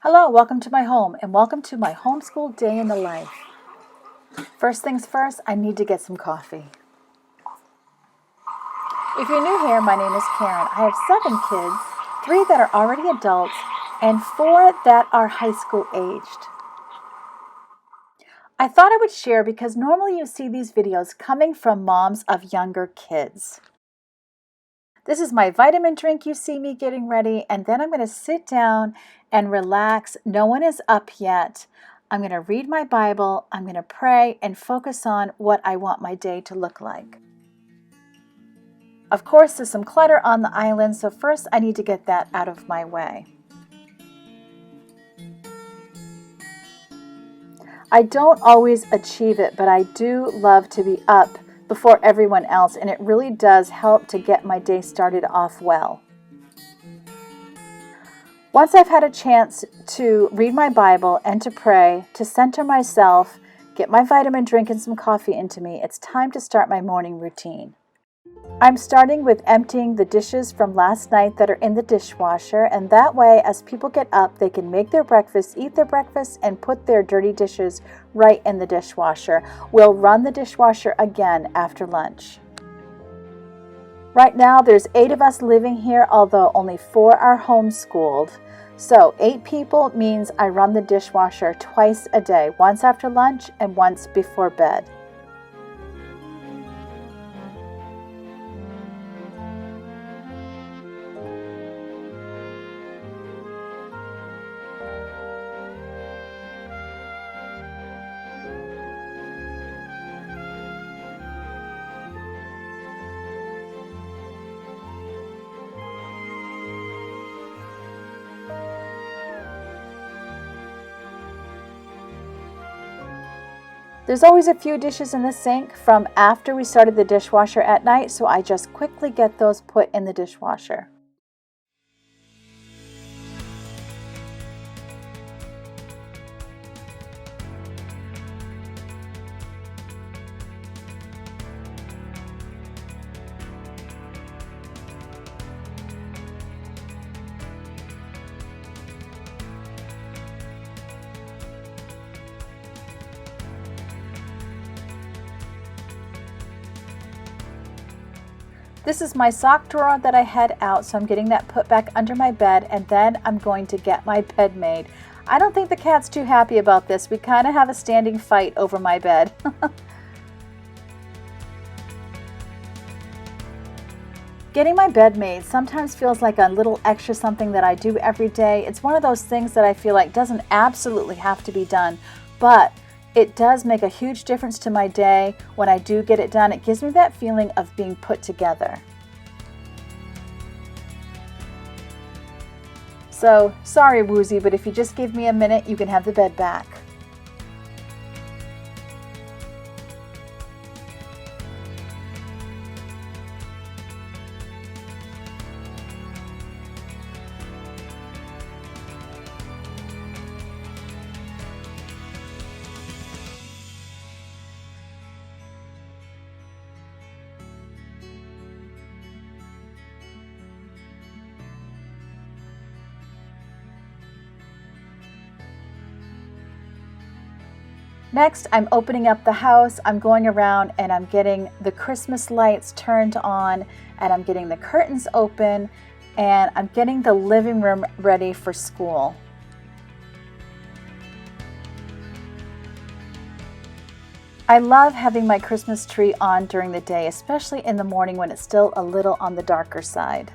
Hello, welcome to my home and welcome to my homeschool day in the life. First things first, I need to get some coffee. If you're new here, my name is Karen. I have 7 kids, 3 that are already adults and 4 that are high school aged. I thought I would share because normally you see these videos coming from moms of younger kids. This is my vitamin drink you see me getting ready, and then I'm going to sit down and relax. No one is up yet. I'm going to read my Bible, I'm going to pray, and focus on what I want my day to look like. Of course, there's some clutter on the island, so first I need to get that out of my way. I don't always achieve it, but I do love to be up before everyone else, and it really does help to get my day started off well. Once I've had a chance to read my Bible and to pray, to center myself, get my vitamin drink and some coffee into me, it's time to start my morning routine. I'm starting with emptying the dishes from last night that are in the dishwasher, and that way as people get up, they can make their breakfast, eat their breakfast, and put their dirty dishes right in the dishwasher. We'll run the dishwasher again after lunch. Right now there's 8 of us living here, although only 4 are homeschooled. So 8 people means I run the dishwasher twice a day, once after lunch and once before bed. There's always a few dishes in the sink from after we started the dishwasher at night, so I just quickly get those put in the dishwasher. This is my sock drawer that I had out, so I'm getting that put back under my bed, and then I'm going to get my bed made. I don't think the cat's too happy about this. We kind of have a standing fight over my bed. Getting my bed made sometimes feels like a little extra something that I do every day. It's one of those things that I feel like doesn't absolutely have to be done, but it does make a huge difference to my day when I do get it done. It gives me that feeling of being put together. So, sorry Woozy, but if you just give me a minute, you can have the bed back. Next, I'm opening up the house, I'm going around and I'm getting the Christmas lights turned on, and I'm getting the curtains open, and I'm getting the living room ready for school. I love having my Christmas tree on during the day, especially in the morning when it's still a little on the darker side.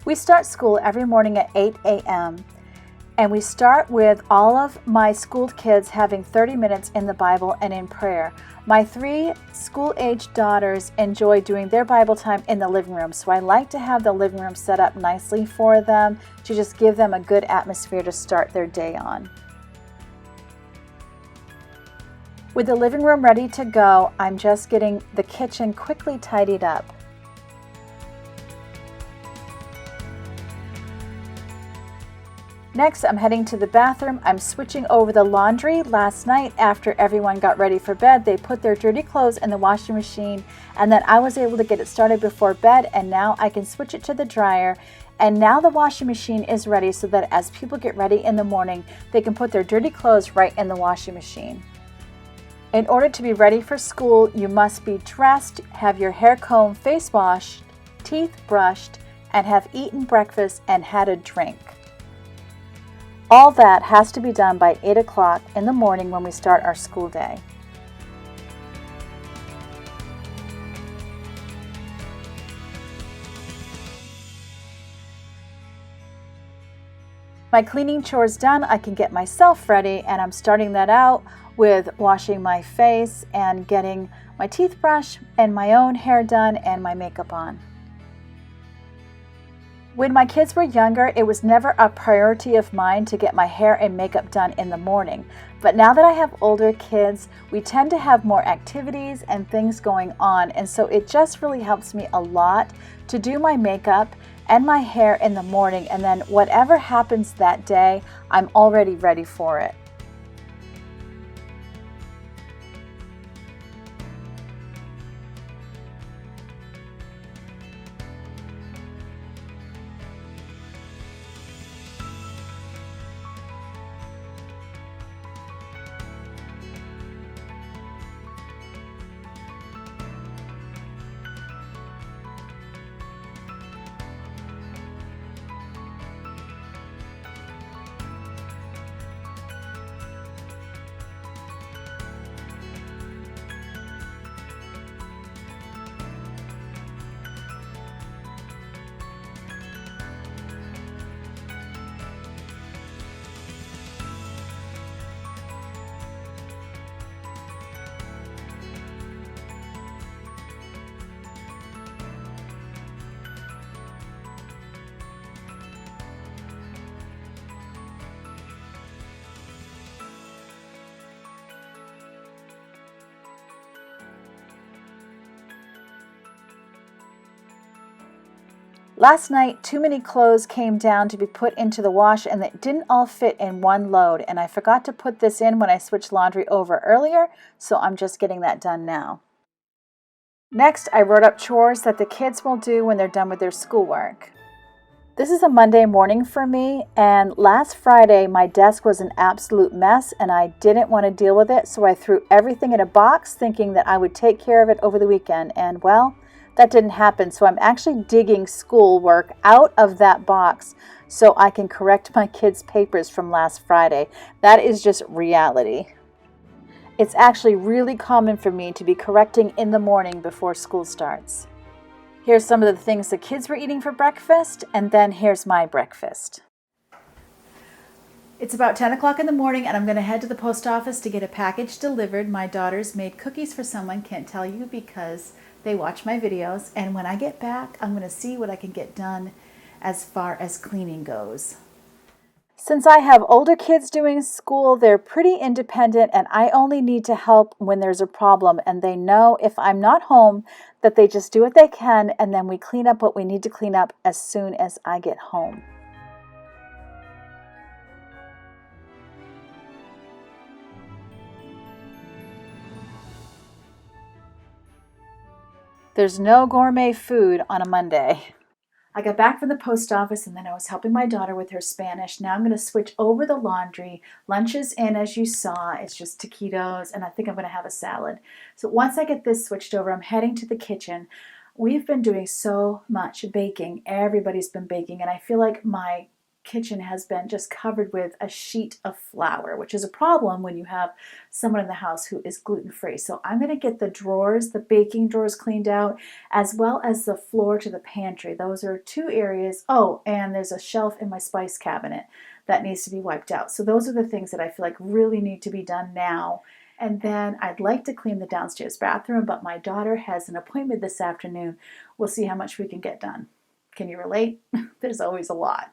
We start school every morning at 8 a.m. And we start with all of my schooled kids having 30 minutes in the Bible and in prayer. My 3 school-aged daughters enjoy doing their Bible time in the living room, so I like to have the living room set up nicely for them to just give them a good atmosphere to start their day on. With the living room ready to go, I'm just getting the kitchen quickly tidied up. Next, I'm heading to the bathroom. I'm switching over the laundry. Last night, after everyone got ready for bed, they put their dirty clothes in the washing machine, and then I was able to get it started before bed, and now I can switch it to the dryer And now the washing machine is ready so that as people get ready in the morning, they can put their dirty clothes right in the washing machine. In order to be ready for school, you must be dressed, have your hair combed, face washed, teeth brushed, and have eaten breakfast and had a drink. All that has to be done by 8 o'clock in the morning when we start our school day. My cleaning chores done, I can get myself ready, and I'm starting that out with washing my face and getting my teeth brushed and my own hair done and my makeup on. When my kids were younger, it was never a priority of mine to get my hair and makeup done in the morning. But now that I have older kids, we tend to have more activities and things going on, and so it just really helps me a lot to do my makeup and my hair in the morning, and then whatever happens that day, I'm already ready for it. Last night, too many clothes came down to be put into the wash and they didn't all fit in one load, and I forgot to put this in when I switched laundry over earlier, so I'm just getting that done now. Next, I wrote up chores that the kids will do when they're done with their schoolwork. This is a Monday morning for me, and last Friday my desk was an absolute mess and I didn't want to deal with it, so I threw everything in a box thinking that I would take care of it over the weekend, and well, that didn't happen, so I'm actually digging schoolwork out of that box so I can correct my kids' papers from last Friday. That is just reality. It's actually really common for me to be correcting in the morning before school starts. Here's some of the things the kids were eating for breakfast, and then here's my breakfast. It's about 10 o'clock in the morning, and I'm going to head to the post office to get a package delivered. My daughter's made cookies for someone, can't tell you because they watch my videos, and when I get back, I'm going to see what I can get done as far as cleaning goes. Since I have older kids doing school, they're pretty independent, and I only need to help when there's a problem, and they know if I'm not home that they just do what they can, and then we clean up what we need to clean up as soon as I get home. There's no gourmet food on a Monday. I got back from the post office and then I was helping my daughter with her Spanish. Now I'm going to switch over the laundry. Lunch is in, as you saw. It's just taquitos, and I think I'm going to have a salad. So once I get this switched over, I'm heading to the kitchen. We've been doing so much baking. Everybody's been baking, and I feel like my kitchen has been just covered with a sheet of flour, which is a problem when you have someone in the house who is gluten-free. So I'm going to get the drawers, the baking drawers cleaned out, as well as the floor to the pantry. Those are two areas. Oh, and there's a shelf in my spice cabinet that needs to be wiped out. So those are the things that I feel like really need to be done now. And then I'd like to clean the downstairs bathroom, but my daughter has an appointment this afternoon. We'll see how much we can get done. Can you relate? There's always a lot.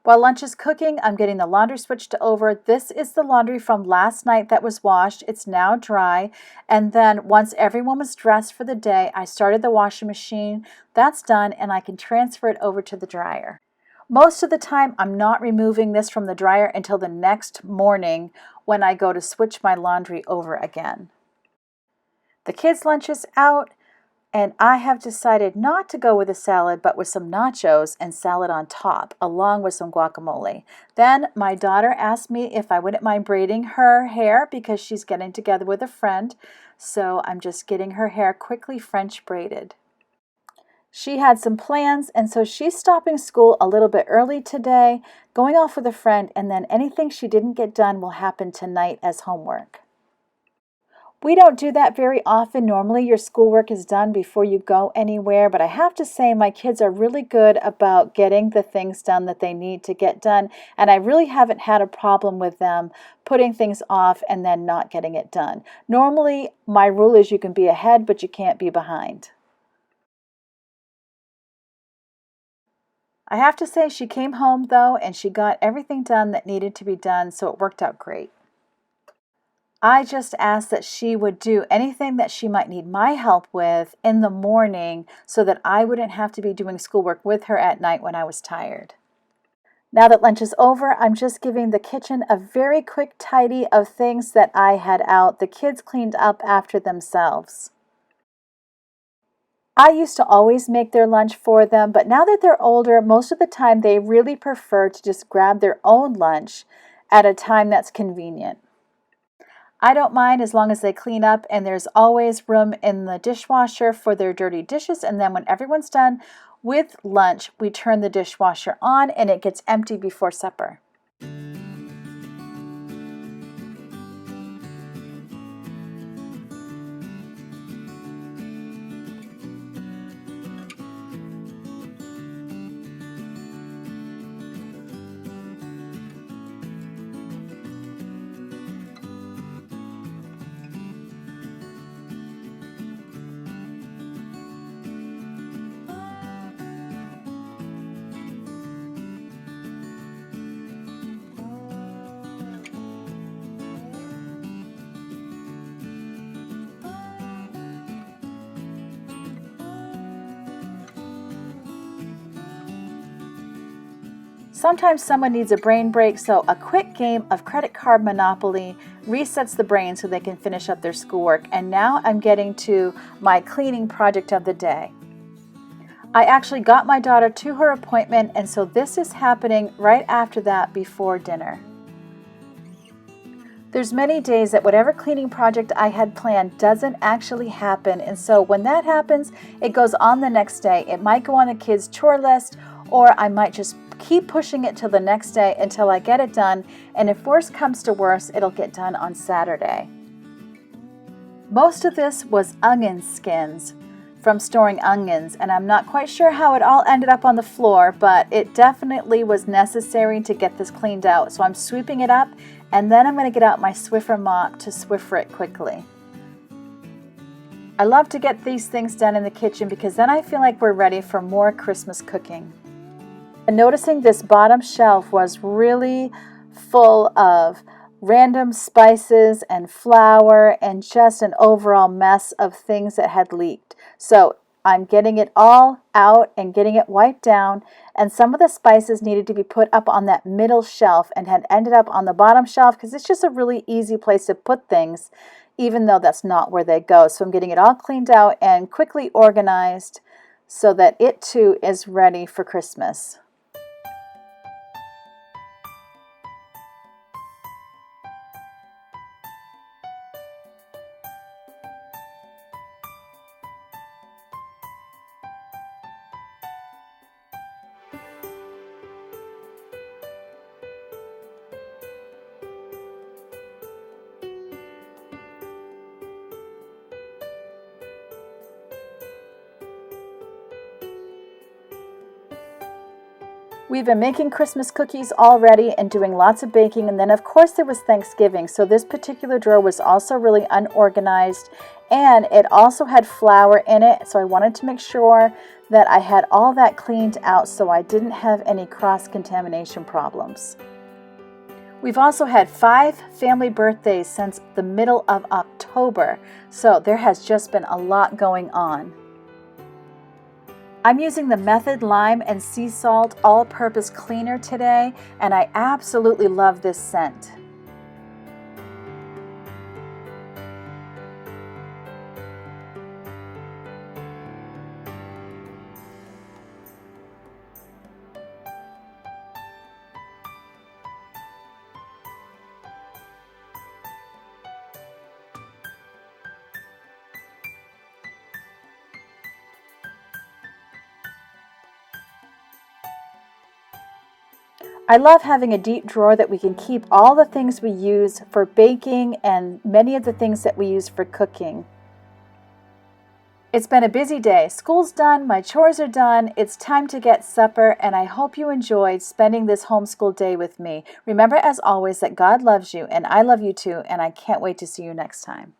While lunch is cooking, I'm getting the laundry switched over. This is the laundry from last night that was washed. It's now dry. And then once everyone was dressed for the day, I started the washing machine. That's done, and I can transfer it over to the dryer. Most of the time, I'm not removing this from the dryer until the next morning when I go to switch my laundry over again. The kids' lunch is out. And I have decided not to go with a salad, but with some nachos and salad on top, along with some guacamole. Then my daughter asked me if I wouldn't mind braiding her hair because she's getting together with a friend. So I'm just getting her hair quickly French braided. She had some plans, and so she's stopping school a little bit early today, going off with a friend, and then anything she didn't get done will happen tonight as homework. We don't do that very often. Normally your schoolwork is done before you go anywhere, but I have to say my kids are really good about getting the things done that they need to get done, and I really haven't had a problem with them putting things off and then not getting it done. Normally my rule is you can be ahead, but you can't be behind. I have to say she came home though, and she got everything done that needed to be done, so it worked out great. I just asked that she would do anything that she might need my help with in the morning so that I wouldn't have to be doing schoolwork with her at night when I was tired. Now that lunch is over, I'm just giving the kitchen a very quick tidy of things that I had out. The kids cleaned up after themselves. I used to always make their lunch for them, but now that they're older, most of the time they really prefer to just grab their own lunch at a time that's convenient. I don't mind as long as they clean up, and there's always room in the dishwasher for their dirty dishes, and then when everyone's done with lunch, we turn the dishwasher on and it gets empty before supper. Sometimes someone needs a brain break, so a quick game of credit card Monopoly resets the brain so they can finish up their schoolwork. And now I'm getting to my cleaning project of the day. I actually got my daughter to her appointment, and so this is happening right after that before dinner. There's many days that whatever cleaning project I had planned doesn't actually happen, and so when that happens, it goes on the next day. It might go on the kids' chore list, or I might just keep pushing it till the next day until I get it done, and if worse comes to worse, it'll get done on Saturday. Most of this was onion skins from storing onions, and I'm not quite sure how it all ended up on the floor, but it definitely was necessary to get this cleaned out. So I'm sweeping it up, and then I'm going to get out my Swiffer mop to Swiffer it quickly. I love to get these things done in the kitchen because then I feel like we're ready for more Christmas cooking. And noticing this bottom shelf was really full of random spices and flour and just an overall mess of things that had leaked. So I'm getting it all out and getting it wiped down, and some of the spices needed to be put up on that middle shelf and had ended up on the bottom shelf because it's just a really easy place to put things, even though that's not where they go. So I'm getting it all cleaned out and quickly organized so that it too is ready for Christmas. We've been making Christmas cookies already and doing lots of baking, and then of course there was Thanksgiving, so this particular drawer was also really unorganized, and it also had flour in it, so I wanted to make sure that I had all that cleaned out so I didn't have any cross-contamination problems. We've also had 5 family birthdays since the middle of October, so there has just been a lot going on. I'm using the Method Lime and Sea Salt all-purpose cleaner today, and I absolutely love this scent. I love having a deep drawer that we can keep all the things we use for baking and many of the things that we use for cooking. It's been a busy day. School's done, my chores are done, it's time to get supper, and I hope you enjoyed spending this homeschool day with me. Remember, as always, that God loves you, and I love you too, and I can't wait to see you next time.